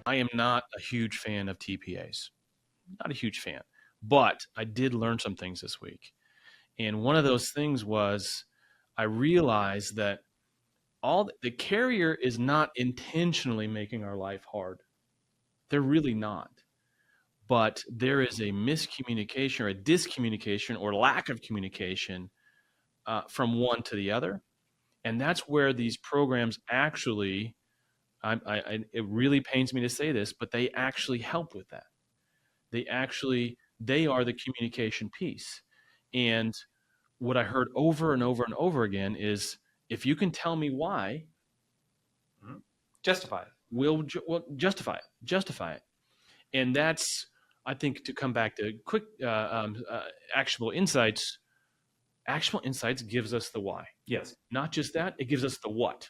I am not a huge fan of TPAs. Not a huge fan. But I did learn some things this week. And one of those things was I realized that the carrier is not intentionally making our life hard. They're really not. But there is a miscommunication or a discommunication or lack of communication from one to the other. And that's where these programs actually, it really pains me to say this, but they actually help with that. They are the communication piece. And what I heard over and over and over again is, if you can tell me why, justify it. We'll justify it. And that's, I think, to come back to quick actionable insights. Actionable insights gives us the why. Yes. Not just that, it gives us the what.